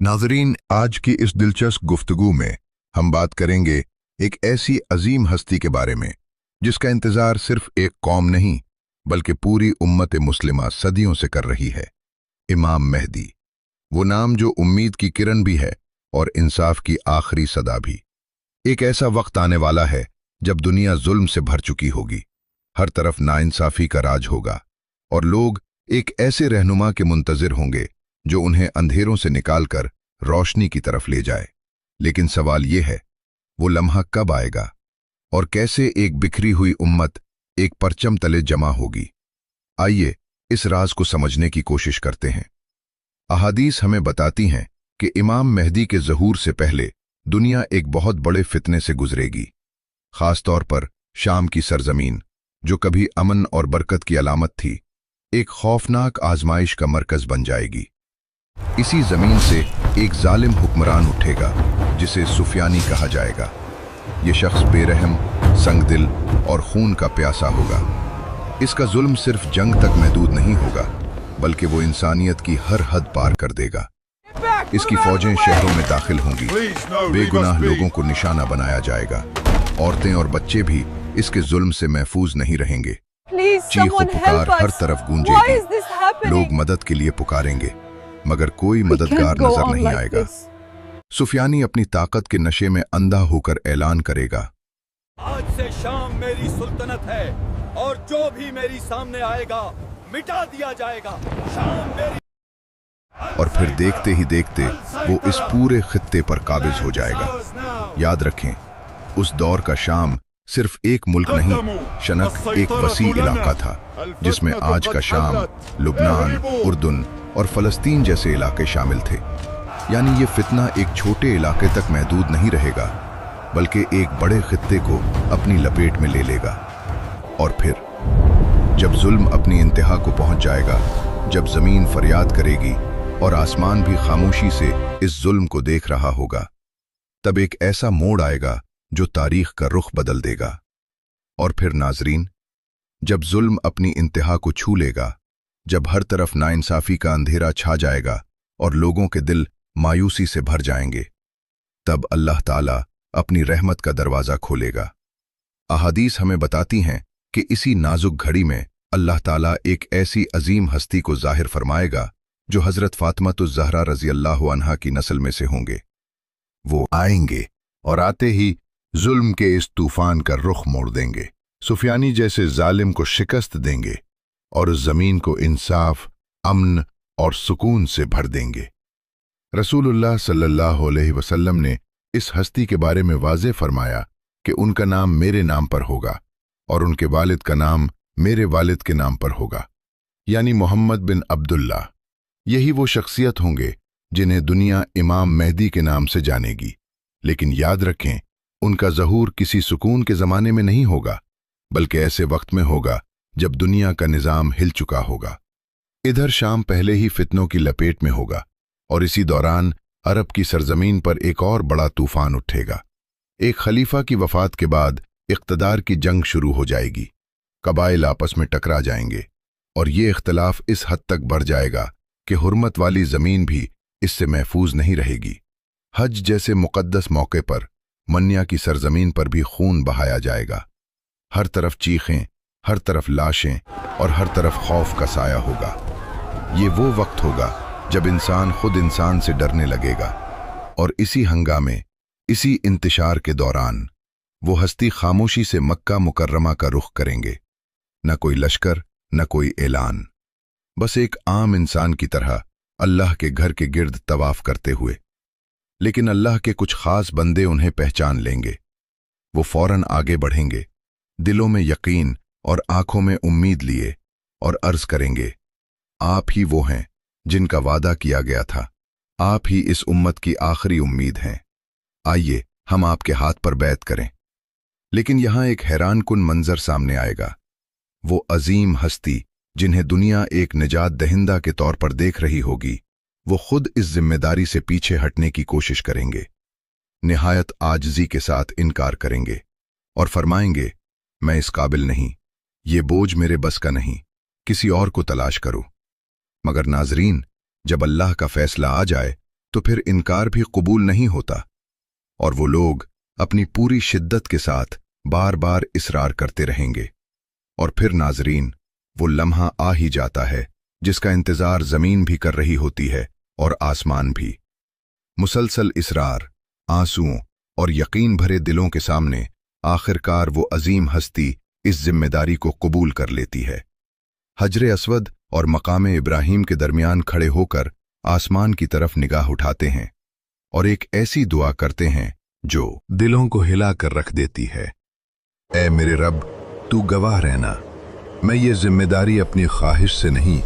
नाज़रीन, आज की इस दिलचस्प गुफ्तगू में हम बात करेंगे एक ऐसी अजीम हस्ती के बारे में जिसका इंतज़ार सिर्फ एक कौम नहीं बल्कि पूरी उम्मत मुस्लिमा सदियों से कर रही है। इमाम मेहदी, वो नाम जो उम्मीद की किरण भी है और इंसाफ की आखिरी सदा भी। एक ऐसा वक्त आने वाला है जब दुनिया जुल्म से भर चुकी होगी, हर तरफ नाइंसाफी का राज होगा और लोग एक ऐसे रहनुमा के मुंतज़िर होंगे जो उन्हें अंधेरों से निकालकर रोशनी की तरफ ले जाए। लेकिन सवाल यह है, वो लम्हा कब आएगा और कैसे एक बिखरी हुई उम्मत एक परचम तले जमा होगी? आइए इस राज को समझने की कोशिश करते हैं। अहादीस हमें बताती हैं कि इमाम मेहदी के ज़हूर से पहले दुनिया एक बहुत बड़े फितने से गुजरेगी। खास तौर पर शाम की सरजमीन, जो कभी अमन और बरकत की अलामत थी, एक खौफनाक आजमाइश का मरकज बन जाएगी। इसी जमीन से एक जालिम हुक्मरान उठेगा जिसे सुफियानी कहा जाएगा। ये शख्स बेरहम, संगदिल और खून का प्यासा होगा। इसका जुल्म सिर्फ जंग तक महदूद नहीं होगा बल्कि वो इंसानियत की हर हद पार कर देगा। इसकी फौजें शहरों में दाखिल होंगी, बेगुनाह लोगों को निशाना बनाया जाएगा। औरतें और बच्चे भी इसके जुल्म से महफूज नहीं रहेंगे। चीख व पुकार हर तरफ गूंजेगी। लोग मदद के लिए पुकारेंगे मगर कोई मददगार नजर नहीं आएगा। सुफियानी अपनी ताकत के नशे में अंधा होकर ऐलान करेगा, आज से शाम मेरी सुल्तनत है और जो भी मेरी सामने आएगा मिटा दिया जाएगा। शाम मेरी। और फिर देखते ही देखते वो इस पूरे खित्ते पर काबिज हो जाएगा। याद रखें, उस दौर का शाम सिर्फ एक मुल्क नहीं, शनक एक वसी इलाका था जिसमें आज का शाम, लुबनान, उर्दुन और फलस्तीन जैसे इलाके शामिल थे। यानी ये फितना एक छोटे इलाके तक महदूद नहीं रहेगा बल्कि एक बड़े खित्ते को अपनी लपेट में ले लेगा। और फिर जब जुल्म अपनी इंतहा को पहुंच जाएगा, जब जमीन फरियाद करेगी और आसमान भी खामोशी से इस जुल्म को देख रहा होगा, तब एक ऐसा मोड़ आएगा जो तारीख का रुख बदल देगा। और फिर नाजरीन, जब जुल्म अपनी इंतहा को छू लेगा, जब हर तरफ नाइंसाफी का अंधेरा छा जाएगा और लोगों के दिल मायूसी से भर जाएंगे, तब अल्लाह ताला अपनी रहमत का दरवाज़ा खोलेगा। अहादीस हमें बताती हैं कि इसी नाजुक घड़ी में अल्लाह ताला एक ऐसी अजीम हस्ती को जाहिर फरमाएगा जो हज़रत फातिमातुज़ ज़हरा रज़ी अल्लाह अन्हा की नस्ल में से होंगे। वो आएंगे और आते ही जुल्म के इस तूफान का रुख मोड़ देंगे, सुफियानी जैसे जालिम को शिकस्त देंगे और उस जमीन को इंसाफ, अमन और सुकून से भर देंगे। रसूलुल्लाह सल्लल्लाहु अलैहि वसल्लम ने इस हस्ती के बारे में वाज़े फरमाया कि उनका नाम मेरे नाम पर होगा और उनके वालिद का नाम मेरे वालिद के नाम पर होगा, यानी मोहम्मद बिन अब्दुल्ला। यही वो शख्सियत होंगे जिन्हें दुनिया इमाम मेहदी के नाम से जानेगी। लेकिन याद रखें, उनका ज़हूर किसी सुकून के ज़माने में नहीं होगा बल्कि ऐसे वक्त में होगा जब दुनिया का निज़ाम हिल चुका होगा। इधर शाम पहले ही फितनों की लपेट में होगा और इसी दौरान अरब की सरजमीन पर एक और बड़ा तूफान उठेगा। एक खलीफा की वफात के बाद इख्तदार की जंग शुरू हो जाएगी। कबाइल आपस में टकरा जाएंगे और ये इख्तलाफ इस हद तक बढ़ जाएगा कि हुर्मत वाली ज़मीन भी इससे महफूज नहीं रहेगी। हज जैसे मुक़द्दस मौके पर मन्या की सरजमीन पर भी खून बहाया जाएगा। हर तरफ चीखें, हर तरफ लाशें और हर तरफ खौफ का साया होगा। ये वो वक्त होगा जब इंसान खुद इंसान से डरने लगेगा। और इसी हंगामे, इसी इंतशार के दौरान वो हस्ती खामोशी से मक्का मुकर्रमा का रुख करेंगे। न कोई लश्कर, न कोई ऐलान, बस एक आम इंसान की तरह अल्लाह के घर के गिर्द तवाफ करते हुए। लेकिन अल्लाह के कुछ खास बंदे उन्हें पहचान लेंगे। वो फौरन आगे बढ़ेंगे, दिलों में यकीन और आंखों में उम्मीद लिए, और अर्ज करेंगे, आप ही वो हैं जिनका वादा किया गया था। आप ही इस उम्मत की आखिरी उम्मीद हैं। आइए हम आपके हाथ पर बैत करें। लेकिन यहां एक हैरानकुन मंजर सामने आएगा। वो अजीम हस्ती जिन्हें दुनिया एक निजात दहिंदा के तौर पर देख रही होगी, वो खुद इस जिम्मेदारी से पीछे हटने की कोशिश करेंगे। निहायत आजिज़ी के साथ इनकार करेंगे और फरमाएंगे, मैं इस काबिल नहीं, ये बोझ मेरे बस का नहीं, किसी और को तलाश करो। मगर नाजरीन, जब अल्लाह का फैसला आ जाए तो फिर इनकार भी कबूल नहीं होता, और वो लोग अपनी पूरी शिद्दत के साथ बार बार इसरार करते रहेंगे। और फिर नाजरीन, वो लम्हा आ ही जाता है जिसका इंतजार जमीन भी कर रही होती है और आसमान भी। मुसलसल इसरार, आंसुओं और यकीन भरे दिलों के सामने आखिरकार वो अजीम हस्ती इस जिम्मेदारी को कबूल कर लेती है। हजरे अस्वद और मकाम इब्राहिम के दरमियान खड़े होकर आसमान की तरफ निगाह उठाते हैं और एक ऐसी दुआ करते हैं जो दिलों को हिला कर रख देती है। ऐ मेरे रब, तू गवाह रहना, मैं ये जिम्मेदारी अपनी ख्वाहिश से नहीं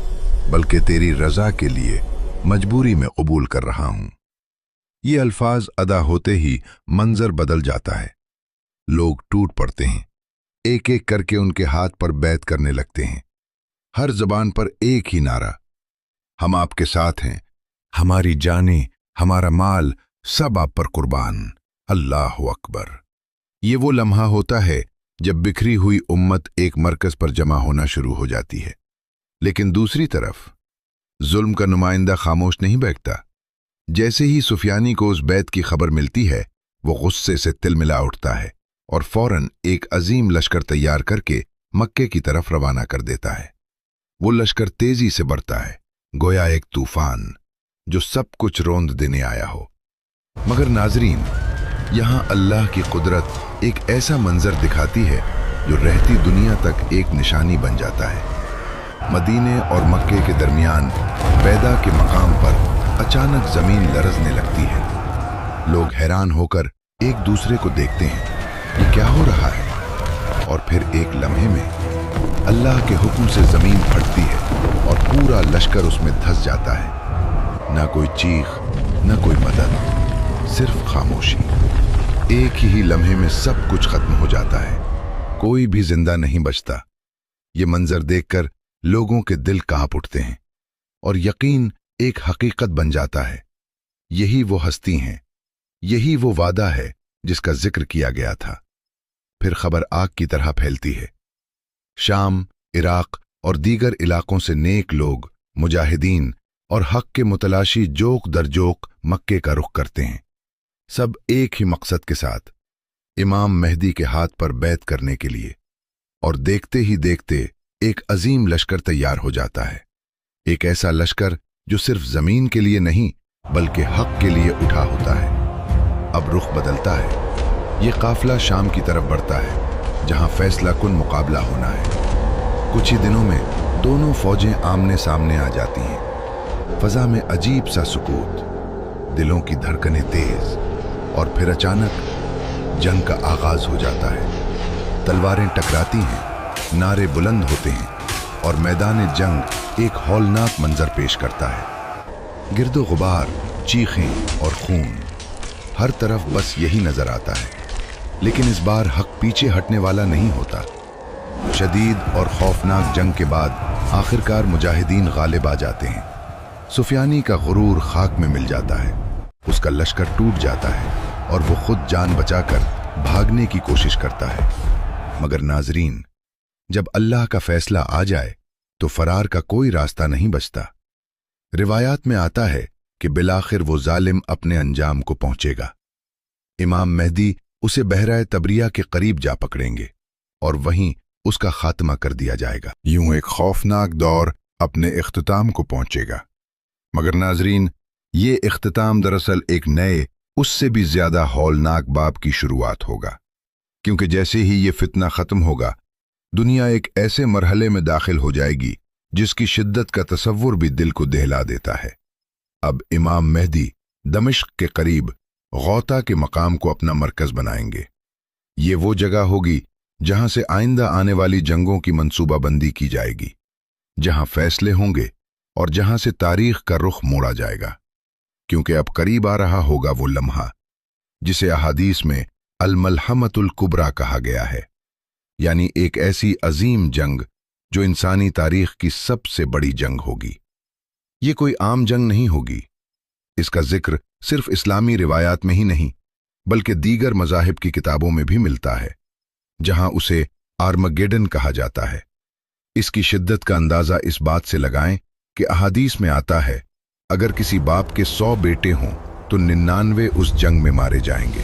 बल्कि तेरी रजा के लिए मजबूरी में कबूल कर रहा हूं। ये अल्फाज अदा होते ही मंजर बदल जाता है। लोग टूट पड़ते हैं, एक एक करके उनके हाथ पर बैत करने लगते हैं। हर जबान पर एक ही नारा, हम आपके साथ हैं, हमारी जानें, हमारा माल सब आप पर कुर्बान, अल्लाह अकबर। ये वो लम्हा होता है जब बिखरी हुई उम्मत एक मरकज पर जमा होना शुरू हो जाती है। लेकिन दूसरी तरफ जुल्म का नुमाइंदा खामोश नहीं बैठता। जैसे ही सुफियानी को उस बैत की खबर मिलती है, वो गुस्से से तिलमिला उठता है और फौरन एक अजीम लश्कर तैयार करके मक्के की तरफ रवाना कर देता है। वो लश्कर तेजी से बढ़ता है, गोया एक तूफान जो सब कुछ रोंद देने आया हो। मगर नाजरीन, यहां अल्लाह की कुदरत एक ऐसा मंजर दिखाती है जो रहती दुनिया तक एक निशानी बन जाता है। मदीने और मक्के के दरमियान पैदा के मकाम पर अचानक जमीन लरजने लगती है। लोग हैरान होकर एक दूसरे को देखते हैं, ये क्या हो रहा है? और फिर एक लम्हे में अल्लाह के हुक्म से जमीन फटती है और पूरा लश्कर उसमें धंस जाता है। ना कोई चीख, ना कोई मदद, सिर्फ खामोशी। एक ही लम्हे में सब कुछ खत्म हो जाता है, कोई भी जिंदा नहीं बचता। ये मंजर देखकर लोगों के दिल कांप उठते हैं और यकीन एक हकीकत बन जाता है। यही वो हस्ती हैं, यही वो वादा है जिसका जिक्र किया गया था। फिर खबर आग की तरह फैलती है। शाम, इराक और दीगर इलाकों से नेक लोग, मुजाहिदीन और हक के मुतलाशी जोक दर जोक मक्के का रुख करते हैं, सब एक ही मकसद के साथ, इमाम मेहदी के हाथ पर बैत करने के लिए। और देखते ही देखते एक अजीम लश्कर तैयार हो जाता है। एक ऐसा लश्कर जो सिर्फ जमीन के लिए नहीं बल्कि हक के लिए उठा होता है। अब रुख बदलता है। ये काफिला शाम की तरफ बढ़ता है जहां फैसला कुन मुकाबला होना है। कुछ ही दिनों में दोनों फौजें आमने सामने आ जाती हैं। फजा में अजीब सा सुकूत, दिलों की धड़कनें तेज, और फिर अचानक जंग का आगाज हो जाता है। तलवारें टकराती हैं, नारे बुलंद होते हैं और मैदान जंग एक हौलनाक मंजर पेश करता है। गिरदो गुबार, चीखें और खून, हर तरफ बस यही नजर आता है। लेकिन इस बार हक पीछे हटने वाला नहीं होता। शदीद और खौफनाक जंग के बाद आखिरकार मुजाहिदीन गालिब आ जाते हैं। सुफियानी का गुरूर खाक में मिल जाता है, उसका लश्कर टूट जाता है और वो खुद जान बचाकर भागने की कोशिश करता है। मगर नाजरीन, जब अल्लाह का फैसला आ जाए तो फरार का कोई रास्ता नहीं बचता। रिवायात में आता है कि बिलाखिर वो जालिम अपने अंजाम को पहुंचेगा। इमाम मेहदी उसे बहराए तबरिया के करीब जा पकड़ेंगे और वहीं उसका खात्मा कर दिया जाएगा। यूं एक खौफनाक दौर अपने इख्तिताम को पहुंचेगा। मगर नाजरीन, ये इख्तिताम दरअसल एक नए, उससे भी ज्यादा हौलनाक बाब की शुरुआत होगा। क्योंकि जैसे ही ये फितना खत्म होगा, दुनिया एक ऐसे मरहले में दाखिल हो जाएगी जिसकी शिद्दत का तसव्वुर भी दिल को दहला देता है। अब इमाम मेहदी दमिश्क के करीब गौता के मकाम को अपना मरकज बनाएंगे। ये वो जगह होगी जहां से आइंदा आने वाली जंगों की मंसूबाबंदी की जाएगी, जहां फैसले होंगे और जहां से तारीख का रुख मोड़ा जाएगा। क्योंकि अब करीब आ रहा होगा वो लम्हा जिसे अहादीस में अल-मलहमतुल कुबरा कहा गया है, यानी एक ऐसी अजीम जंग जो इंसानी तारीख की सबसे बड़ी जंग होगी। ये कोई आम जंग नहीं होगी। इसका जिक्र सिर्फ इस्लामी रिवायात में ही नहीं बल्कि दीगर मज़ाहिब की किताबों में भी मिलता है, जहां उसे आर्मगेडन कहा जाता है। इसकी शिद्दत का अंदाजा इस बात से लगाएं कि अहादीस में आता है अगर किसी बाप के 100 बेटे हों तो 99 उस जंग में मारे जाएंगे।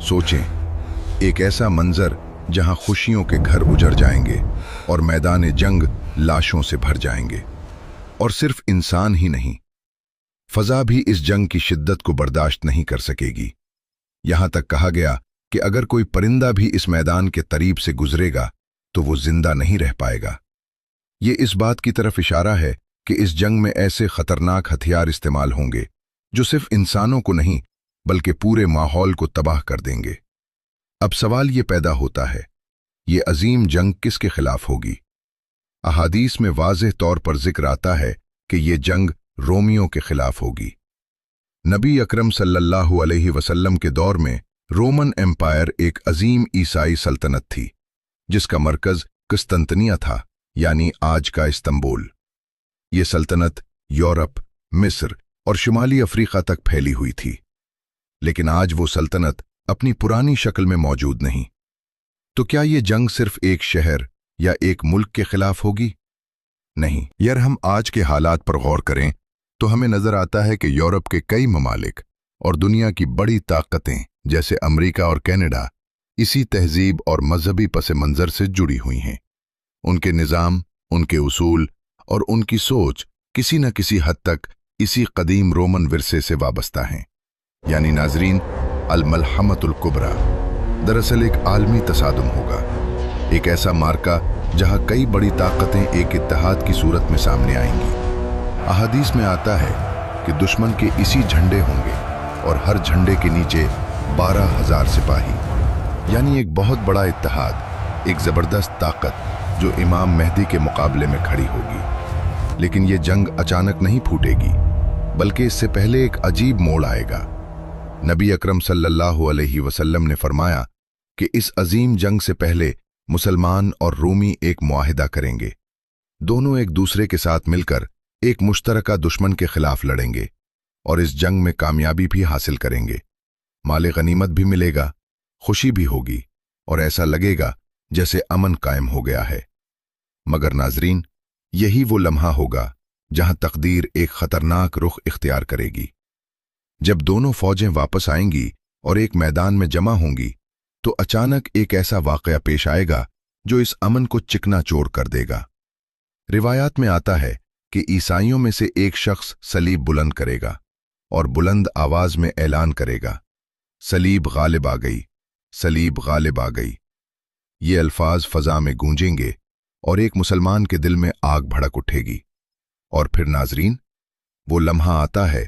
सोचें, एक ऐसा मंजर जहां खुशियों के घर उजड़ जाएंगे और मैदान जंग लाशों से भर जाएंगे। और सिर्फ इंसान ही नहीं, फजा भी इस जंग की शिद्दत को बर्दाश्त नहीं कर सकेगी। यहां तक कहा गया कि अगर कोई परिंदा भी इस मैदान के करीब से गुजरेगा तो वो जिंदा नहीं रह पाएगा। ये इस बात की तरफ इशारा है कि इस जंग में ऐसे खतरनाक हथियार इस्तेमाल होंगे जो सिर्फ इंसानों को नहीं बल्कि पूरे माहौल को तबाह कर देंगे। अब सवाल ये पैदा होता है, ये अजीम जंग किसके खिलाफ होगी? अहादीस में वाज़ेह तौर पर जिक्र आता है कि ये जंग रोमियों के खिलाफ होगी। नबी अकरम सल्लल्लाहु अलैहि वसल्लम के दौर में रोमन एम्पायर एक अजीम ईसाई सल्तनत थी जिसका मरकज कुस्तंतनिया था, यानी आज का इस्तंबुल। ये सल्तनत यूरोप, मिस्र और शुमाली अफ्रीका तक फैली हुई थी, लेकिन आज वो सल्तनत अपनी पुरानी शक्ल में मौजूद नहीं। तो क्या ये जंग सिर्फ एक शहर या एक मुल्क के खिलाफ होगी? नहीं। यार, हम आज के हालात पर गौर करें तो हमें नजर आता है कि यूरोप के कई ममालिक और दुनिया की बड़ी ताकतें जैसे अमेरिका और कनाडा इसी तहजीब और मजहबी पस मंजर से जुड़ी हुई हैं। उनके निज़ाम, उनके उसूल और उनकी सोच किसी न किसी हद तक इसी कदीम रोमन विरसे से वाबस्ता हैं। यानी नाजरीन, अल-मलहमतुल कुबरा दरअसल एक आलमी तसादुम होगा, एक ऐसा मार्का जहां कई बड़ी ताकतें एक इत्तेहाद की सूरत में सामने आएंगी। अहादीस में आता है कि दुश्मन के इसी झंडे होंगे और हर झंडे के नीचे 12,000 सिपाही, यानी एक बहुत बड़ा इत्तेहाद, एक जबरदस्त ताकत जो इमाम मेहदी के मुकाबले में खड़ी होगी। लेकिन ये जंग अचानक नहीं फूटेगी, बल्कि इससे पहले एक अजीब मोड़ आएगा। नबी अकरम सल्लल्लाहु अलैहि वसल्लम ने फरमाया कि इस अजीम जंग से पहले मुसलमान और रूमी एक मुआहिदा करेंगे। दोनों एक दूसरे के साथ मिलकर एक मुश्तरका दुश्मन के खिलाफ लड़ेंगे और इस जंग में कामयाबी भी हासिल करेंगे। माले गनीमत भी मिलेगा, खुशी भी होगी और ऐसा लगेगा जैसे अमन कायम हो गया है। मगर नाजरीन, यही वो लम्हा होगा जहां तकदीर एक खतरनाक रुख इख्तियार करेगी। जब दोनों फौजें वापस आएंगी और एक मैदान में जमा होंगी तो अचानक एक ऐसा वाकया पेश आएगा जो इस अमन को चिकनाचूर कर देगा। रिवायात में आता है कि ईसाइयों में से एक शख्स सलीब बुलंद करेगा और बुलंद आवाज में ऐलान करेगा, सलीब गालिब आ गई, सलीब गालिब आ गई। ये अल्फाज फजा में गूंजेंगे और एक मुसलमान के दिल में आग भड़क उठेगी। और फिर नाजरीन, वो लम्हा आता है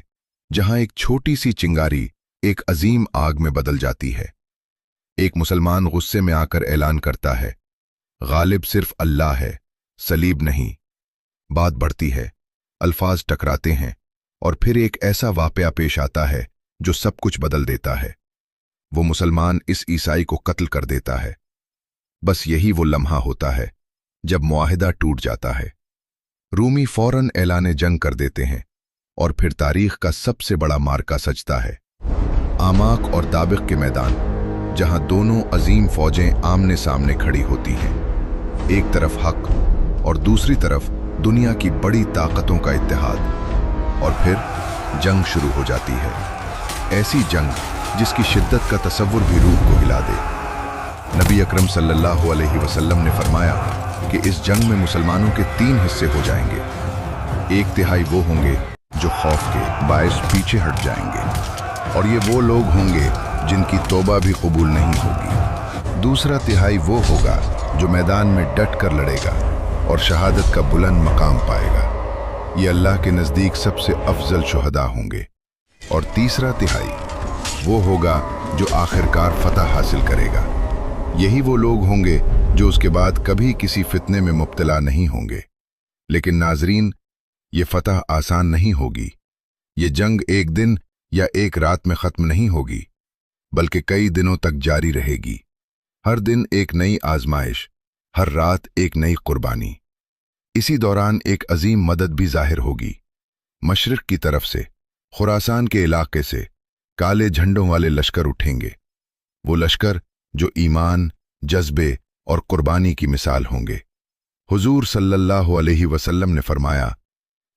जहां एक छोटी सी चिंगारी एक अजीम आग में बदल जाती है। एक मुसलमान गुस्से में आकर ऐलान करता है, गालिब सिर्फ अल्लाह है, सलीब नहीं। बात बढ़ती है, अल्फाज टकराते हैं और फिर एक ऐसा वाकया पेश आता है जो सब कुछ बदल देता है। वो मुसलमान इस ईसाई को कत्ल कर देता है। बस यही वो लम्हा होता है जब मुआहिदा टूट जाता है। रूमी फौरन ऐलान जंग कर देते हैं और फिर तारीख का सबसे बड़ा मार्का सजता है। आमाक और दाबिक के मैदान, जहां दोनों अजीम फौजें आमने सामने खड़ी होती हैं। एक तरफ हक और दूसरी तरफ दुनिया की बड़ी ताकतों का इत्तेहाद। और फिर जंग शुरू हो जाती है, ऐसी जंग जिसकी शिद्दत का तसव्वुर भी रूह को हिला दे। नबी अकरम सल्लल्लाहु अलैहि वसल्लम ने फरमाया कि इस जंग में मुसलमानों के 3 हिस्से हो जाएंगे। 1/3 वो होंगे जो खौफ के बायस पीछे हट जाएंगे और ये वो लोग होंगे जिनकी तौबा भी कबूल नहीं होगी। दूसरा तिहाई वो होगा जो मैदान में डट कर लड़ेगा और शहादत का बुलंद मकाम पाएगा। ये अल्लाह के नज़दीक सबसे अफजल शुहदा होंगे। और तीसरा तिहाई वो होगा जो आखिरकार फतह हासिल करेगा। यही वो लोग होंगे जो उसके बाद कभी किसी फितने में मुब्तला नहीं होंगे। लेकिन नाजरीन, ये फतह आसान नहीं होगी। ये जंग एक दिन या एक रात में ख़त्म नहीं होगी, बल्कि कई दिनों तक जारी रहेगी। हर दिन एक नई आजमाइश, हर रात एक नई कुर्बानी। इसी दौरान एक अजीम मदद भी जाहिर होगी। मशरिक की तरफ से, खुरासान के इलाके से काले झंडों वाले लश्कर उठेंगे। वो लश्कर जो ईमान, जज्बे और कुर्बानी की मिसाल होंगे। हुजूर सल्लल्लाहु अलैहि वसल्लम ने फरमाया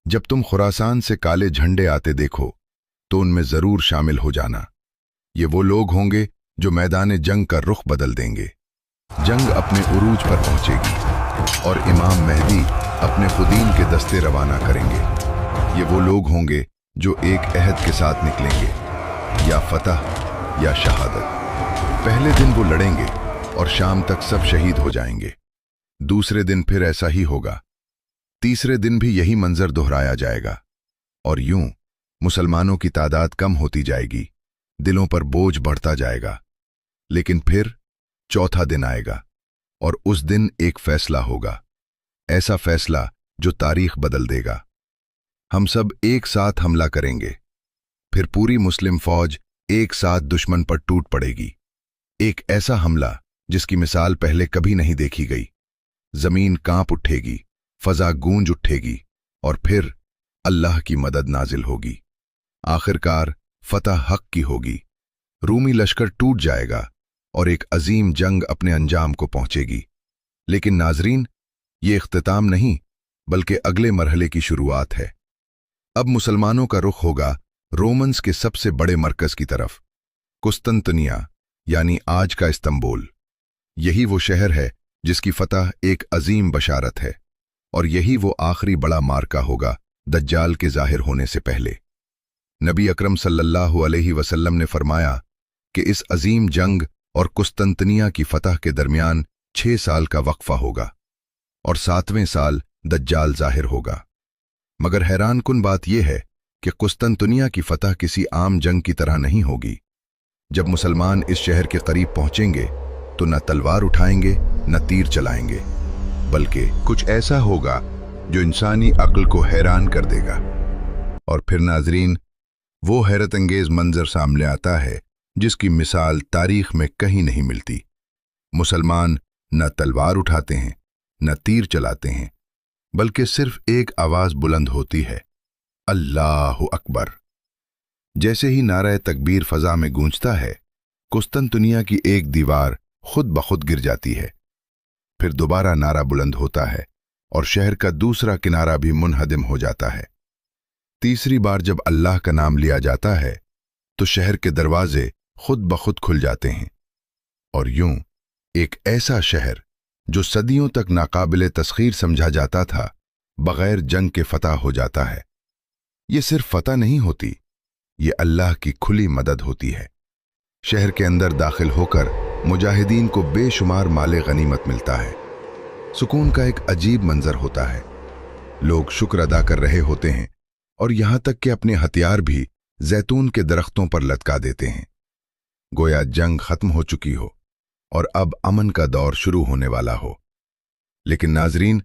जब तुम खुरासान से काले झंडे आते देखो तो उनमें जरूर शामिल हो जाना। ये वो लोग होंगे जो मैदान जंग का रुख बदल देंगे। जंग अपने उरूज पर पहुंचेगी और इमाम मेहदी अपने खुदीन के दस्ते रवाना करेंगे। ये वो लोग होंगे जो एक अहद के साथ निकलेंगे, या फतह या शहादत। पहले दिन वो लड़ेंगे और शाम तक सब शहीद हो जाएंगे। दूसरे दिन फिर ऐसा ही होगा। तीसरे दिन भी यही मंजर दोहराया जाएगा और यूं मुसलमानों की तादाद कम होती जाएगी, दिलों पर बोझ बढ़ता जाएगा। लेकिन फिर चौथा दिन आएगा और उस दिन एक फैसला होगा, ऐसा फैसला जो तारीख बदल देगा। हम सब एक साथ हमला करेंगे, फिर पूरी मुस्लिम फौज एक साथ दुश्मन पर टूट पड़ेगी। एक ऐसा हमला जिसकी मिसाल पहले कभी नहीं देखी गई। जमीन कांप उठेगी, फजा गूंज उठेगी और फिर अल्लाह की मदद नाजिल होगी। आखिरकार फतह हक की होगी। रूमी लश्कर टूट जाएगा और एक अजीम जंग अपने अंजाम को पहुंचेगी। लेकिन नाजरीन, ये इख्तिताम नहीं बल्कि अगले मरहले की शुरुआत है। अब मुसलमानों का रुख होगा रोमन्स के सबसे बड़े मरकज की तरफ, कुस्तंतनिया यानी आज का इस्तंबुल। यही वो शहर है जिसकी फतह एक अजीम बशारत है और यही वो आखिरी बड़ा मार्का होगा दज्जाल के जाहिर होने से पहले। नबी अकरम सल्लल्लाहु अलैहि वसल्लम ने फरमाया कि इस अजीम जंग और कुस्तंतनिया की फतह के दरमियान 6 साल का वक्फा होगा और 7वें साल दज्जाल जाहिर होगा। मगर हैरान कुन बात यह है कि कुस्तंतनिया की फतह किसी आम जंग की तरह नहीं होगी। जब मुसलमान इस शहर के करीब पहुंचेंगे तो न तलवार उठाएंगे न तीर चलाएंगे, बल्कि कुछ ऐसा होगा जो इंसानी अक्ल को हैरान कर देगा। और फिर नाजरीन, वो हैरत अंगेज मंजर सामने आता है जिसकी मिसाल तारीख में कहीं नहीं मिलती। मुसलमान न तलवार उठाते हैं न तीर चलाते हैं, बल्कि सिर्फ एक आवाज बुलंद होती है, अल्लाहु अकबर। जैसे ही नारा तकबीर फजा में गूंजता है, कुस्तंतनिया की एक दीवार खुद बखुद गिर जाती है। फिर दोबारा नारा बुलंद होता है और शहर का दूसरा किनारा भी मुनहदिम हो जाता है। तीसरी बार जब अल्लाह का नाम लिया जाता है तो शहर के दरवाजे खुद बखुद खुल जाते हैं और यूं एक ऐसा शहर जो सदियों तक नाकाबिले तस्खीर समझा जाता था, बगैर जंग के फतह हो जाता है। ये सिर्फ फतह नहीं होती, ये अल्लाह की खुली मदद होती है। शहर के अंदर दाखिल होकर मुजाहिदीन को बेशुमार माले गनीमत मिलता है। सुकून का एक अजीब मंजर होता है। लोग शुक्र अदा कर रहे होते हैं और यहां तक कि अपने हथियार भी जैतून के दरख्तों पर लटका देते हैं, गोया जंग खत्म हो चुकी हो और अब अमन का दौर शुरू होने वाला हो। लेकिन नाजरीन,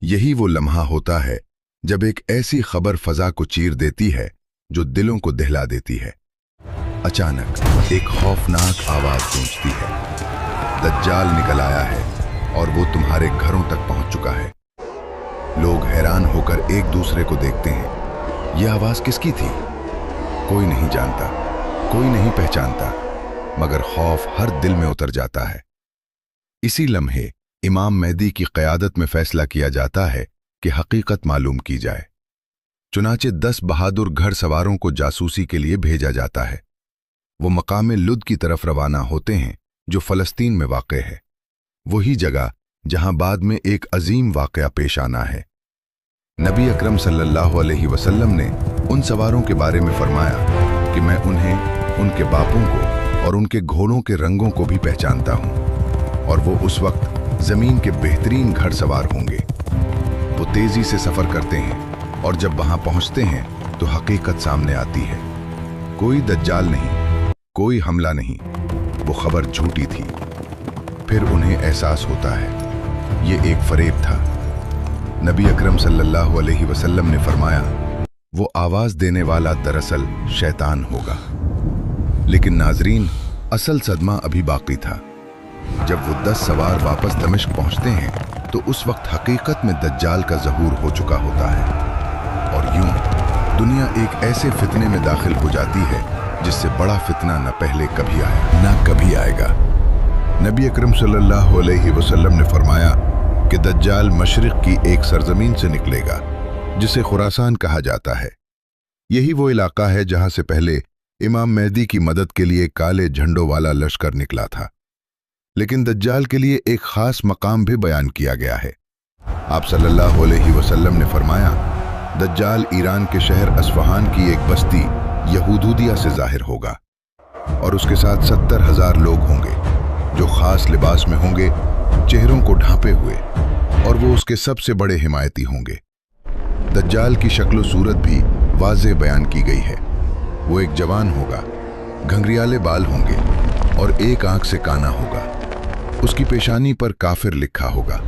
यही वो लम्हा होता है जब एक ऐसी खबर फजा को चीर देती है जो दिलों को दहला देती है। अचानक एक खौफनाक आवाज गूंजती है, दज्जाल निकल आया है और वो तुम्हारे घरों तक पहुंच चुका है। लोग हैरान होकर एक दूसरे को देखते हैं। यह आवाज किसकी थी? कोई नहीं जानता, कोई नहीं पहचानता, मगर खौफ हर दिल में उतर जाता है। इसी लम्हे इमाम मेहदी की क़यादत में फैसला किया जाता है कि हकीकत मालूम की जाए। चुनाचे 10 बहादुर घर सवारों को जासूसी के लिए भेजा जाता है। वो मकाम लुद की तरफ रवाना होते हैं जो फ़लस्तीन में वाक़े है, वही जगह जहां बाद में एक अजीम वाक़या पेश आना है। नबी अकरम सल्लल्लाहु अलैहि वसल्लम ने उन सवारों के बारे में फरमाया कि मैं उन्हें, उनके बापों को और उनके घोड़ों के रंगों को भी पहचानता हूं और वो उस वक्त ज़मीन के बेहतरीन घर सवार होंगे। वो तेज़ी से सफ़र करते हैं और जब वहां पहुंचते हैं तो हकीकत सामने आती है। कोई दज्जाल नहीं, कोई हमला नहीं, वो खबर झूठी थी। फिर उन्हें एहसास होता है ये एक फरेब था। नबी अकरम सल्लल्लाहु अलैहि वसल्लम ने फरमाया वो आवाज देने वाला दरअसल शैतान होगा। लेकिन नाजरीन, असल सदमा अभी बाकी था। जब वो 10 सवार वापस दमिश्क पहुंचते हैं तो उस वक्त हकीकत में दज्जाल का ज़हूर हो चुका होता है और यूं दुनिया एक ऐसे फितने में दाखिल हो जाती है जिससे बड़ा फितना न पहले कभी आया न कभी आएगा। नबी अकरम सल्लल्लाहु अलैहि वसल्लम ने फरमाया कि दज्जाल मशरिक की एक सरजमीन से निकलेगा जिसे खुरासान कहा जाता है। यही वो इलाका है जहां से पहले इमाम मेहदी की मदद के लिए काले झंडों वाला लश्कर निकला था। लेकिन दज्जाल के लिए एक खास मकाम भी बयान किया गया है। आप सल्लल्लाहु अलैहि वसल्लम ने फरमाया, दज्जाल ईरान के शहर अस्फहान की एक बस्ती यहूदिया से जाहिर होगा और उसके साथ 70,000 लोग होंगे जो खास लिबास में होंगे, चेहरों को ढांपे हुए, और वो उसके सबसे बड़े हिमायती होंगे। दज्जाल की शक्ल सूरत भी वाज़ेह बयान की गई है। वो एक जवान होगा, घंघरियाले बाल होंगे और एक आंख से काना होगा। उसकी पेशानी पर काफिर लिखा होगा,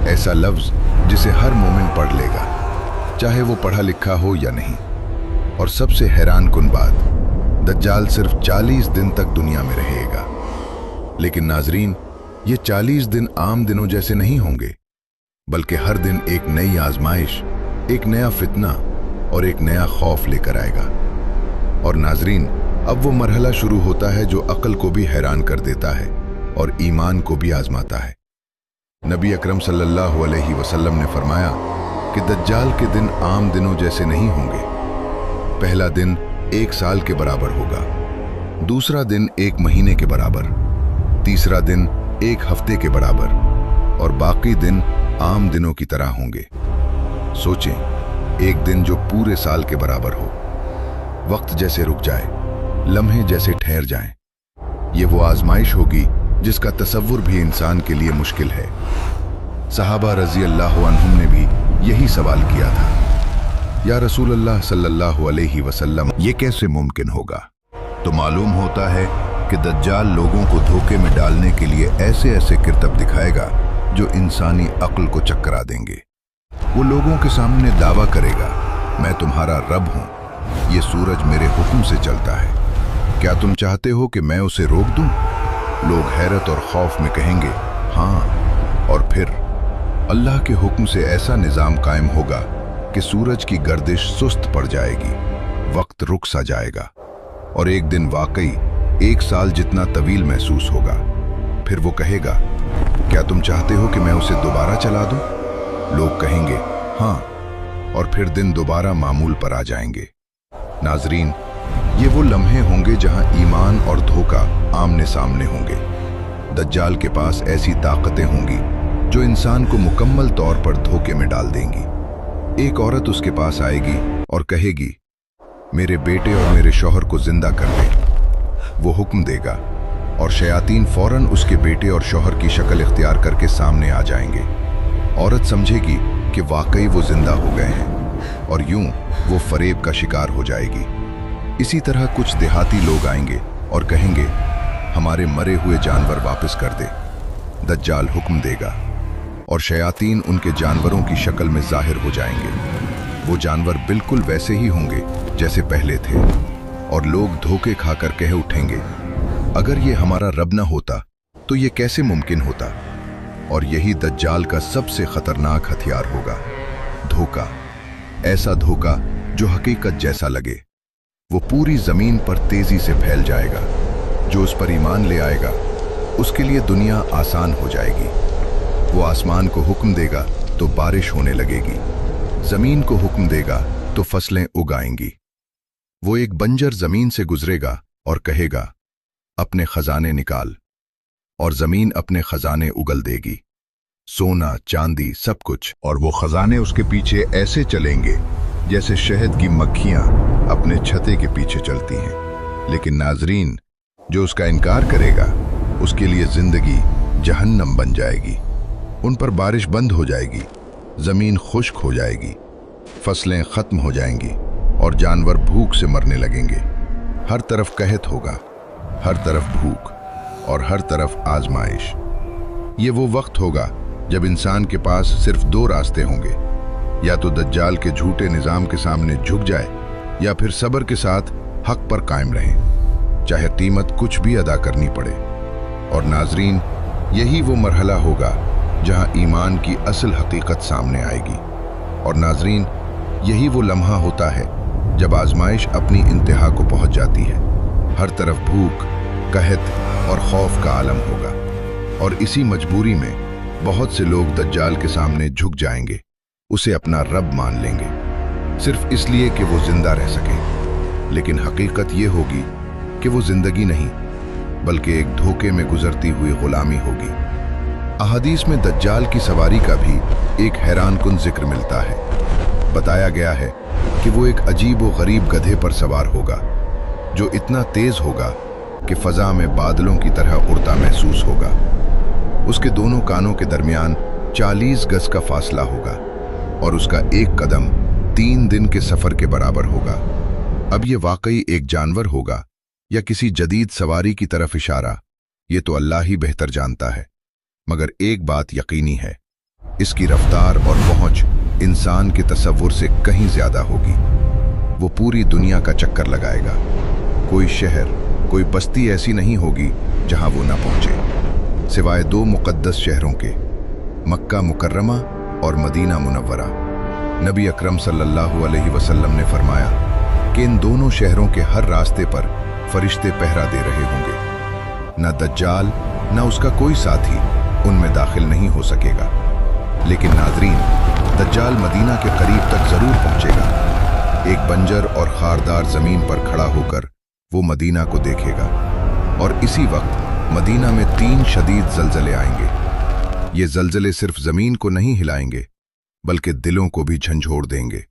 ऐसा लफ्ज जिसे हर मोमिन पढ़ लेगा, चाहे वो पढ़ा लिखा हो या नहीं। और सबसे हैरान कुन बात, दज्जाल सिर्फ 40 दिन तक दुनिया में रहेगा। लेकिन नाजरीन, ये 40 दिन आम दिनों जैसे नहीं होंगे, बल्कि हर दिन एक नई आजमाइश, एक नया फितना और एक नया खौफ लेकर आएगा। और नाजरीन, अब वो मरहला शुरू होता है जो अक्ल को भी हैरान कर देता है और ईमान को भी आजमाता है। नबी अकरम सल्लल्लाहु अलैहि वसल्लम ने फरमाया कि दज्जाल के दिन आम दिनों जैसे नहीं होंगे। पहला दिन 1 साल के बराबर होगा, दूसरा दिन 1 महीने के बराबर, तीसरा दिन 1 हफ्ते के बराबर और बाकी दिन आम दिनों की तरह होंगे। सोचें, एक दिन जो पूरे साल के बराबर हो, वक्त जैसे रुक जाए, लम्हे जैसे ठहर जाएं। ये वो आजमाइश होगी जिसका तसव्वुर भी इंसान के लिए मुश्किल है। सहाबा रजी अल्लाह अन्हुम ने भी यही सवाल किया था, या रसूल अल्लाह सल्लल्लाहु अलैहि वसल्लम, ये कैसे मुमकिन होगा? तो मालूम होता है कि दज्जाल लोगों को धोखे में डालने के लिए ऐसे ऐसे किरतब दिखाएगा जो इंसानी अक्ल को चकरा देंगे। वो लोगों के सामने दावा करेगा, मैं तुम्हारा रब हूं, ये सूरज मेरे हुक्म से चलता है, क्या तुम चाहते हो कि मैं उसे रोक दूं? लोग हैरत और खौफ में कहेंगे हाँ, और फिर अल्लाह के हुक्म से ऐसा निजाम कायम होगा कि सूरज की गर्दिश सुस्त पड़ जाएगी, वक्त रुक सा जाएगा और एक दिन वाकई 1 साल जितना तवील महसूस होगा। फिर वो कहेगा, क्या तुम चाहते हो कि मैं उसे दोबारा चला दूं? लोग कहेंगे हाँ, और फिर दिन दोबारा मामूल पर आ जाएंगे। नाजरीन, ये वो लम्हे होंगे जहां ईमान और धोखा आमने सामने होंगे। दज्जाल के पास ऐसी ताकतें होंगी जो इंसान को मुकम्मल तौर पर धोखे में डाल देंगी। एक औरत उसके पास आएगी और कहेगी, मेरे बेटे और मेरे शौहर को जिंदा कर दे। वो हुक्म देगा और शयातीन फौरन उसके बेटे और शौहर की शक्ल इख्तियार करके सामने आ जाएंगे। औरत समझेगी कि वाकई वो जिंदा हो गए हैं और यूं वो फरेब का शिकार हो जाएगी। इसी तरह कुछ देहाती लोग आएंगे और कहेंगे, हमारे मरे हुए जानवर वापस कर दे। दज्जाल हुक्म देगा और शयातीन उनके जानवरों की शक्ल में जाहिर हो जाएंगे। वो जानवर बिल्कुल वैसे ही होंगे जैसे पहले थे और लोग धोखे खाकर कह उठेंगे, अगर ये हमारा रब न होता तो ये कैसे मुमकिन होता? और यही दज्जाल का सबसे खतरनाक हथियार होगा, धोखा। ऐसा धोखा जो हकीकत जैसा लगे। वो पूरी जमीन पर तेजी से फैल जाएगा। जो उस पर ईमान ले आएगा उसके लिए दुनिया आसान हो जाएगी। वो आसमान को हुक्म देगा तो बारिश होने लगेगी, जमीन को हुक्म देगा तो फसलें उगाएंगी। वो एक बंजर जमीन से गुजरेगा और कहेगा, अपने खजाने निकाल, और जमीन अपने खजाने उगल देगी, सोना चांदी सब कुछ। और वो खजाने उसके पीछे ऐसे चलेंगे जैसे शहद की मक्खियां अपने छत्ते के पीछे चलती हैं। लेकिन नाजरीन, जो उसका इनकार करेगा उसके लिए जिंदगी जहन्नम बन जाएगी। उन पर बारिश बंद हो जाएगी, जमीन खुश्क हो जाएगी, फसलें खत्म हो जाएंगी और जानवर भूख से मरने लगेंगे। हर तरफ कहत होगा, हर तरफ भूख और हर तरफ आजमाइश। ये वो वक्त होगा जब इंसान के पास सिर्फ 2 रास्ते होंगे, या तो दज्जाल के झूठे निजाम के सामने झुक जाए या फिर सब्र के साथ हक पर कायम रहे, चाहे कीमत कुछ भी अदा करनी पड़े। और नाजरीन, यही वो मरहला होगा जहां ईमान की असल हकीकत सामने आएगी। और नाजरीन, यही वो लम्हा होता है जब आजमाइश अपनी इंतहा को पहुंच जाती है। हर तरफ भूख, कहत और खौफ का आलम होगा और इसी मजबूरी में बहुत से लोग दज्जाल के सामने झुक जाएंगे। उसे अपना रब मान लेंगे, सिर्फ इसलिए कि वो जिंदा रह सके। लेकिन हकीकत ये होगी कि वो जिंदगी नहीं, बल्कि एक धोखे में गुजरती हुई गुलामी होगी। अहादीस में दज्जाल की सवारी का भी एक हैरानकुन जिक्र मिलता है। बताया गया है कि वो एक अजीब व गरीब गधे पर सवार होगा, जो इतना तेज होगा कि फजा में बादलों की तरह उड़ता महसूस होगा। उसके दोनों कानों के दरमियान 40 गज का फासला होगा और उसका एक कदम 3 दिन के सफर के बराबर होगा। अब ये वाकई एक जानवर होगा या किसी जदीद सवारी की तरफ इशारा, ये तो अल्लाह ही बेहतर जानता है। मगर एक बात यकीनी है, इसकी रफ्तार और पहुंच इंसान के तसव्वुर से कहीं ज्यादा होगी। वो पूरी दुनिया का चक्कर लगाएगा। कोई शहर, कोई बस्ती ऐसी नहीं होगी जहां वो ना पहुंचे, सिवाय 2 मुकद्दस शहरों के, मक्का मुकर्रमा और मदीना मुनव्वरा। नबी अकरम सल्लल्लाहु अलैहि वसल्लम ने फरमाया कि इन दोनों शहरों के हर रास्ते पर फरिश्ते पहरा दे रहे होंगे। न दज्जाल न उसका कोई साथी उनमें दाखिल नहीं हो सकेगा। लेकिन नाज़रीन, दज्जाल मदीना के करीब तक जरूर पहुंचेगा। एक बंजर और खारदार जमीन पर खड़ा होकर वो मदीना को देखेगा और इसी वक्त मदीना में 3 शदीद जलजले आएंगे। ये जलजले सिर्फ जमीन को नहीं हिलाएंगे, बल्कि दिलों को भी झंझोड़ देंगे।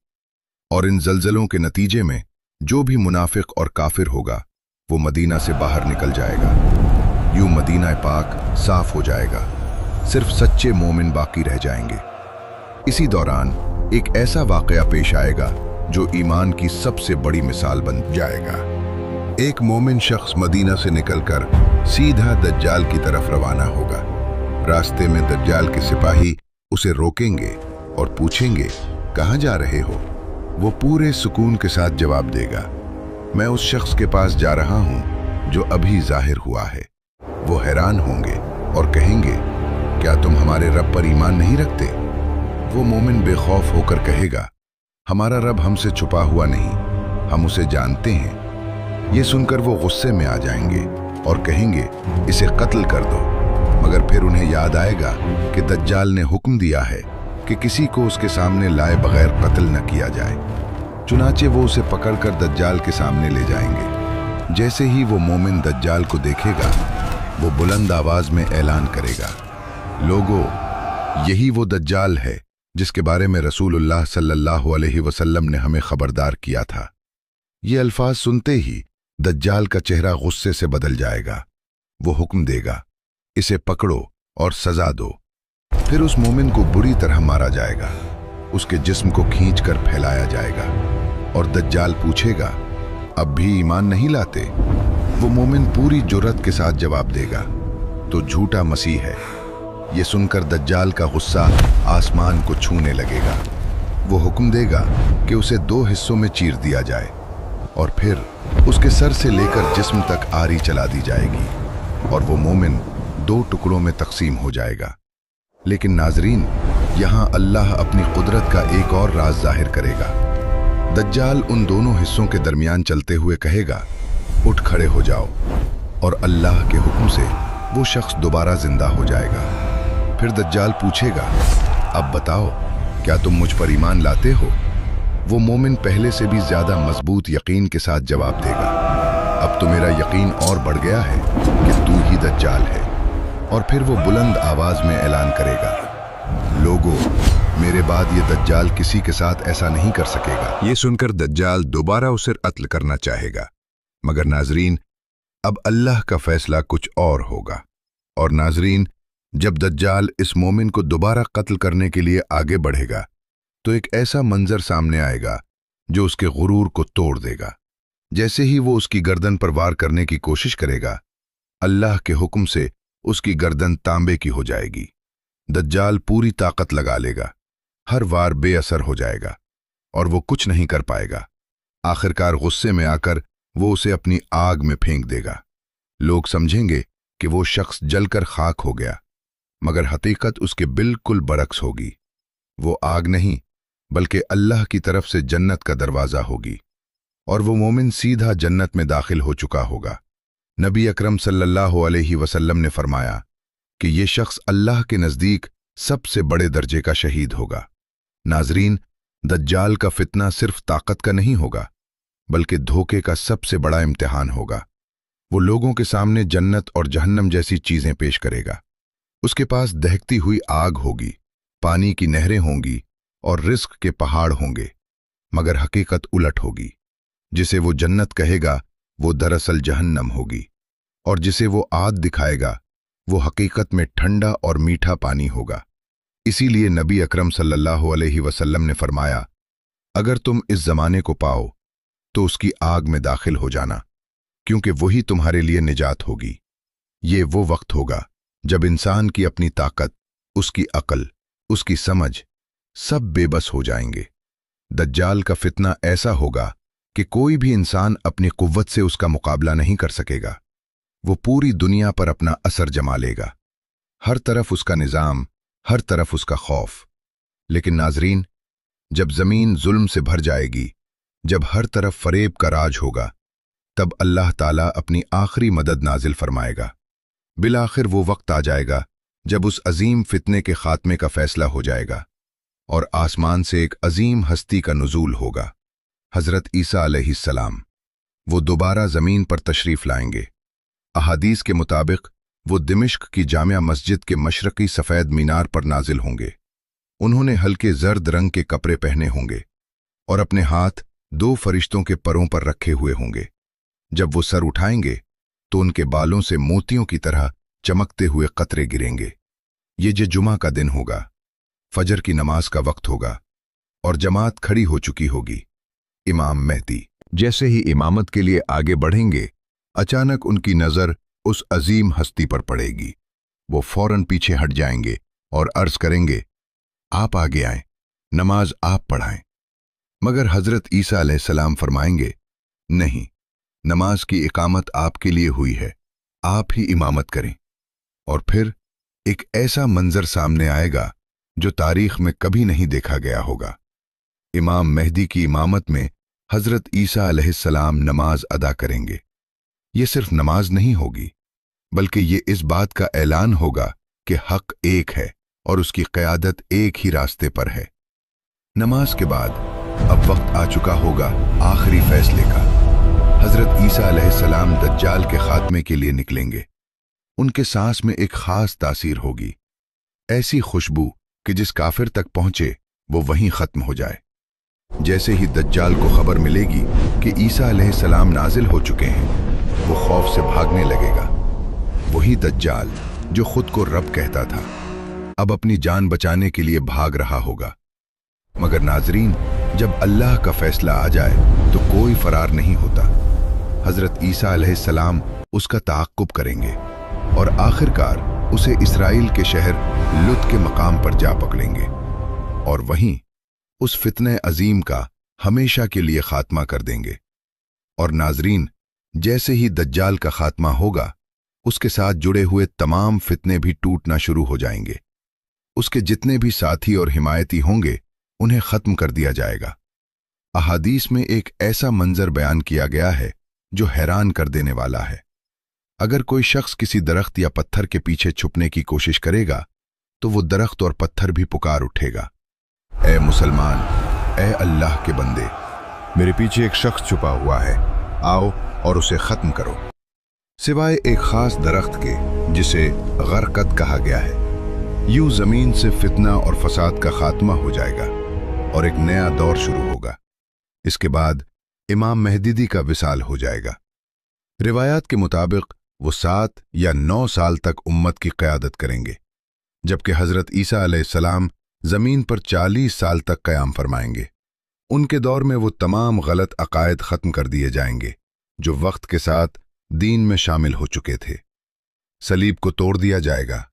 और इन जलजलों के नतीजे में जो भी मुनाफिक और काफिर होगा, वो मदीना से बाहर निकल जाएगा। यूं मदीना पाक साफ हो जाएगा, सिर्फ सच्चे मोमिन बाकी रह जाएंगे। इसी दौरान एक ऐसा वाकया पेश आएगा जो ईमान की सबसे बड़ी मिसाल बन जाएगा। एक मोमिन शख्स मदीना से निकलकर सीधा दज्जाल की तरफ रवाना होगा। रास्ते में दज्जाल के सिपाही उसे रोकेंगे और पूछेंगे, कहाँ जा रहे हो? वो पूरे सुकून के साथ जवाब देगा, मैं उस शख्स के पास जा रहा हूं जो अभी जाहिर हुआ है। वो हैरान होंगे और कहेंगे, क्या तुम हमारे रब पर ईमान नहीं रखते? वो मोमिन बेखौफ होकर कहेगा, हमारा रब हमसे छुपा हुआ नहीं, हम उसे जानते हैं। ये सुनकर वो गुस्से में आ जाएंगे और कहेंगे, इसे कत्ल कर दो। मगर फिर उन्हें याद आएगा कि दज्जाल ने हुक्म दिया है कि किसी को उसके सामने लाए बगैर कत्ल न किया जाए। चुनाचे वो उसे पकड़कर दज्जाल के सामने ले जाएंगे। जैसे ही वो मोमिन दज्जाल को देखेगा, वो बुलंद आवाज में ऐलान करेगा, लोगों, यही वो दज्जाल है जिसके बारे में रसूलुल्लाह सल्लल्लाहु अलैहि वसल्लम ने हमें खबरदार किया था। ये अल्फाज सुनते ही दज्जाल का चेहरा गुस्से से बदल जाएगा। वो हुक्म देगा, इसे पकड़ो और सजा दो। फिर उस मोमिन को बुरी तरह मारा जाएगा, उसके जिस्म को खींचकर फैलाया जाएगा और दज्जाल पूछेगा, अब भी ईमान नहीं लाते? वो मोमिन पूरी जुर्रत के साथ जवाब देगा, तो झूठा मसीह है। ये सुनकर दज्जाल का गुस्सा आसमान को छूने लगेगा। वो हुक्म देगा कि उसे 2 हिस्सों में चीर दिया जाए और फिर उसके सर से लेकर जिस्म तक आरी चला दी जाएगी और वो मोमिन 2 टुकड़ों में तकसीम हो जाएगा। लेकिन नाजरीन, यहाँ अल्लाह अपनी कुदरत का एक और राज जाहिर करेगा। दज्जाल उन दोनों हिस्सों के दरमियान चलते हुए कहेगा, उठ खड़े हो जाओ, और अल्लाह के हुक्म से वो शख्स दोबारा जिंदा हो जाएगा। फिर दज्जाल पूछेगा, अब बताओ, क्या तुम मुझ पर ईमान लाते हो? वो मोमिन पहले से भी ज्यादा मजबूत यकीन के साथ जवाब देगा, अब तो मेरा यकीन और बढ़ गया है कि तू ही दज्जाल है। और फिर वो बुलंद आवाज में ऐलान करेगा, लोगों, मेरे बाद ये दज्जाल किसी के साथ ऐसा नहीं कर सकेगा। ये सुनकर दज्जाल दोबारा उसे कत्ल करना चाहेगा, मगर नाजरीन, अब अल्लाह का फैसला कुछ और होगा। और नाजरीन, जब दज्जाल इस मोमिन को दोबारा कत्ल करने के लिए आगे बढ़ेगा, तो एक ऐसा मंजर सामने आएगा जो उसके गुरूर को तोड़ देगा। जैसे ही वो उसकी गर्दन पर वार करने की कोशिश करेगा, अल्लाह के हुक्म से उसकी गर्दन तांबे की हो जाएगी। दज्जाल पूरी ताकत लगा लेगा, हर वार बेअसर हो जाएगा और वो कुछ नहीं कर पाएगा। आखिरकार गुस्से में आकर वो उसे अपनी आग में फेंक देगा। लोग समझेंगे कि वो शख्स जलकर खाक हो गया, मगर हकीकत उसके बिल्कुल बरक्स होगी। वो आग नहीं, बल्कि अल्लाह की तरफ से जन्नत का दरवाजा होगी और वो मोमिन सीधा जन्नत में दाखिल हो चुका होगा। नबी अकरम सल्लल्लाहु अलैहि वसल्लम ने फरमाया कि ये शख्स अल्लाह के नज़दीक सबसे बड़े दर्जे का शहीद होगा। नाजरीन, दज्जाल का फितना सिर्फ ताकत का नहीं होगा, बल्कि धोखे का सबसे बड़ा इम्तिहान होगा। वो लोगों के सामने जन्नत और जहन्नम जैसी चीजें पेश करेगा। उसके पास दहकती हुई आग होगी, पानी की नहरें होंगी और रिस्क के पहाड़ होंगे, मगर हकीकत उलट होगी। जिसे वो जन्नत कहेगा वो दरअसल जहन्नम होगी, और जिसे वो आग दिखाएगा वो हकीकत में ठंडा और मीठा पानी होगा। इसीलिए नबी अकरम सल्लल्लाहु अलैहि वसल्लम ने फरमाया, अगर तुम इस जमाने को पाओ तो उसकी आग में दाखिल हो जाना, क्योंकि वही तुम्हारे लिए निजात होगी। ये वो वक्त होगा जब इंसान की अपनी ताकत, उसकी अक्ल, उसकी समझ सब बेबस हो जाएंगे। दज्जाल का फितना ऐसा होगा कि कोई भी इंसान अपनी कुव्वत से उसका मुकाबला नहीं कर सकेगा। वो पूरी दुनिया पर अपना असर जमा लेगा। हर तरफ उसका निजाम, हर तरफ उसका खौफ। लेकिन नाजरीन, जब जमीन जुल्म से भर जाएगी, जब हर तरफ फरेब का राज होगा, तब अल्लाह ताला अपनी आखिरी मदद नाजिल फरमाएगा। बिलाखिर वो वक्त आ जाएगा जब उस अजीम फितने के खात्मे का फैसला हो जाएगा और आसमान से एक अजीम हस्ती का नुज़ूल होगा, हजरत ईसा अलैहिस्सलाम। वो दोबारा जमीन पर तशरीफ लाएंगे। अहादीस के मुताबिक वो दिमिश्क की जामिया मस्जिद के मशरकी सफ़ेद मीनार पर नाजिल होंगे। उन्होंने हल्के जर्द रंग के कपड़े पहने होंगे और अपने हाथ 2 फरिश्तों के परों पर रखे हुए होंगे। जब वो सर उठाएंगे तो उनके बालों से मोतियों की तरह चमकते हुए कतरे गिरेंगे। ये जो जुमा का दिन होगा, फजर की नमाज का वक्त होगा और जमात खड़ी हो चुकी होगी। इमाम मेहदी जैसे ही इमामत के लिए आगे बढ़ेंगे, अचानक उनकी नजर उस अजीम हस्ती पर पड़ेगी। वो फौरन पीछे हट जाएंगे और अर्ज करेंगे, आप आगे आएं, नमाज आप पढ़ाएं। मगर हजरत ईसा अलैहिस्सलाम फरमाएंगे, नहीं, नमाज की इकामत आपके लिए हुई है, आप ही इमामत करें। और फिर एक ऐसा मंजर सामने आएगा जो तारीख में कभी नहीं देखा गया होगा। इमाम मेहदी की इमामत में हजरत ईसा अलैहिस्सलाम नमाज अदा करेंगे। ये सिर्फ नमाज नहीं होगी, बल्कि ये इस बात का ऐलान होगा कि हक एक है और उसकी क़यादत एक ही रास्ते पर है। नमाज के बाद अब वक्त आ चुका होगा आखिरी फैसले का। हजरत ईसा अलैहिस्सलाम दज्जाल के खात्मे के लिए निकलेंगे। उनके सांस में एक खास तासीर होगी, ऐसी खुशबू कि जिस काफिर तक पहुंचे वो वहीं खत्म हो जाए। जैसे ही दज्जाल को खबर मिलेगी कि ईसा अलैहिस्सलाम नाजिल हो चुके हैं, वो खौफ से भागने लगेगा। वही दज्जाल जो खुद को रब कहता था, अब अपनी जान बचाने के लिए भाग रहा होगा। मगर नाजरीन, जब अल्लाह का फैसला आ जाए तो कोई फरार नहीं होता। हजरत ईसा अलैहिस्सलाम उसका ताक़ुब करेंगे और आखिरकार उसे इसराइल के शहर लुत के मकाम पर जा पकड़ेंगे और वहीं उस फितने अजीम का हमेशा के लिए खात्मा कर देंगे। और नाजरीन, जैसे ही दज्जाल का खात्मा होगा, उसके साथ जुड़े हुए तमाम फितने भी टूटना शुरू हो जाएंगे। उसके जितने भी साथी और हिमायती होंगे, उन्हें खत्म कर दिया जाएगा। अहादीस में एक ऐसा मंजर बयान किया गया है जो हैरान कर देने वाला है। अगर कोई शख्स किसी दरख्त या पत्थर के पीछे छुपने की कोशिश करेगा तो वो दरख्त और पत्थर भी पुकार उठेगा, ए मुसलमान, ए अल्लाह के बंदे, मेरे पीछे एक शख्स छुपा हुआ है, आओ और उसे खत्म करो। सिवाय एक खास दरख्त के जिसे गरकद कहा गया है। यूं जमीन से फितना और फसाद का खात्मा हो जाएगा और एक नया दौर शुरू होगा। इसके बाद इमाम मेहदी का विसाल हो जाएगा। रिवायात के मुताबिक वो 7 या 9 साल तक उम्मत की क़यादत करेंगे, जबकि हजरत ईसा अलैहिस्सलाम जमीन पर 40 साल तक क़याम फरमाएंगे। उनके दौर में वो तमाम गलत अकायद खत्म कर दिए जाएंगे जो वक्त के साथ दीन में शामिल हो चुके थे। सलीब को तोड़ दिया जाएगा,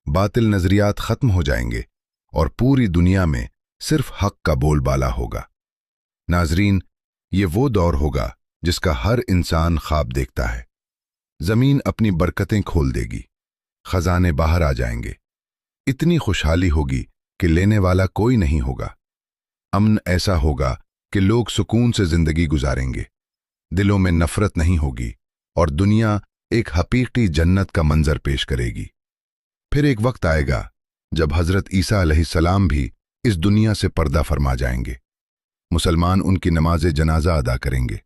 बातिल नजरियात खत्म हो जाएंगे और पूरी दुनिया में सिर्फ हक का बोलबाला होगा। नाजरीन, ये वो दौर होगा जिसका हर इंसान ख्वाब देखता है। जमीन अपनी बरकतें खोल देगी, खजाने बाहर आ जाएंगे, इतनी खुशहाली होगी कि लेने वाला कोई नहीं होगा। अमन ऐसा होगा कि लोग सुकून से जिंदगी गुजारेंगे, दिलों में नफरत नहीं होगी और दुनिया एक हकीकी जन्नत का मंजर पेश करेगी। फिर एक वक्त आएगा जब हजरत ईसा अलैहिस्सलाम भी इस दुनिया से पर्दा फरमा जाएंगे। मुसलमान उनकी नमाज जनाजा अदा करेंगे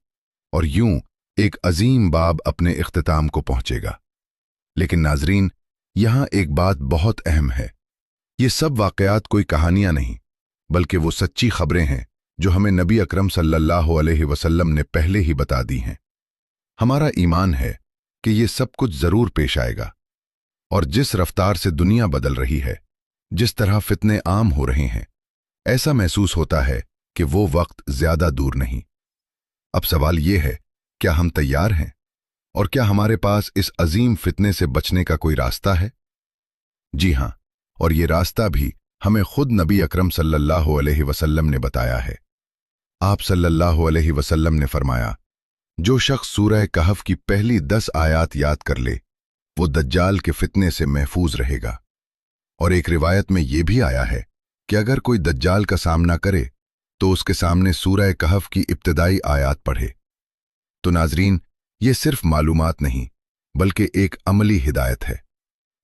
और यूं एक अजीम बाब अपने इख्तिताम को पहुंचेगा। लेकिन नाजरीन, यहां एक बात बहुत अहम है। ये सब वाकयात कोई कहानियां नहीं, बल्कि वो सच्ची खबरें हैं जो हमें नबी अकरम सल्लल्लाहु अलैहि वसल्लम ने पहले ही बता दी हैं। हमारा ईमान है कि ये सब कुछ जरूर पेश आएगा, और जिस रफ्तार से दुनिया बदल रही है, जिस तरह फितने आम हो रहे हैं, ऐसा महसूस होता है कि वो वक्त ज्यादा दूर नहीं। अब सवाल ये है, क्या हम तैयार हैं? और क्या हमारे पास इस अजीम फितने से बचने का कोई रास्ता है? जी हां, और ये रास्ता भी हमें खुद नबी अकरम सल्लल्लाहु अलैहि वसल्लम ने बताया है। आप सल्लल्लाहु अलैहि वसल्लम ने फरमाया, जो शख्स सूरह कहफ की पहली 10 आयात याद कर ले, वो दज्जाल के फितने से महफूज रहेगा। और एक रिवायत में यह भी आया है कि अगर कोई दज्जाल का सामना करे तो उसके सामने सूरह कहफ की इब्तिदाई आयात पढ़े। तो नाजरीन, ये सिर्फ मालूमात नहीं, बल्कि एक अमली हिदायत है।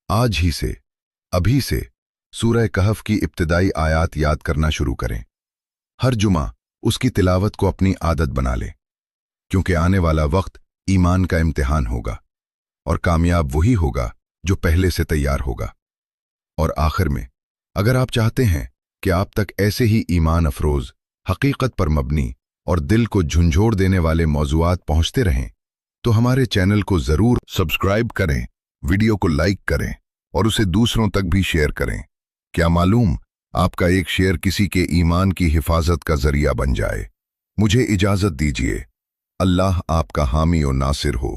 आज ही से, अभी से सूरह कहफ की इब्तिदाई आयात याद करना शुरू करें। हर जुमा उसकी तिलावत को अपनी आदत बना लें, क्योंकि आने वाला वक्त ईमान का इम्तिहान होगा, और कामयाब वही होगा जो पहले से तैयार होगा। और आखिर में, अगर आप चाहते हैं कि आप तक ऐसे ही ईमान अफरोज, हकीकत पर मबनी और दिल को झुंझोड़ देने वाले मौज़ूआत पहुंचते रहें, तो हमारे चैनल को जरूर सब्सक्राइब करें, वीडियो को लाइक करें और उसे दूसरों तक भी शेयर करें। क्या मालूम, आपका एक शेयर किसी के ईमान की हिफाजत का जरिया बन जाए। मुझे इजाजत दीजिए। अल्लाह आपका हामी और नासिर हो।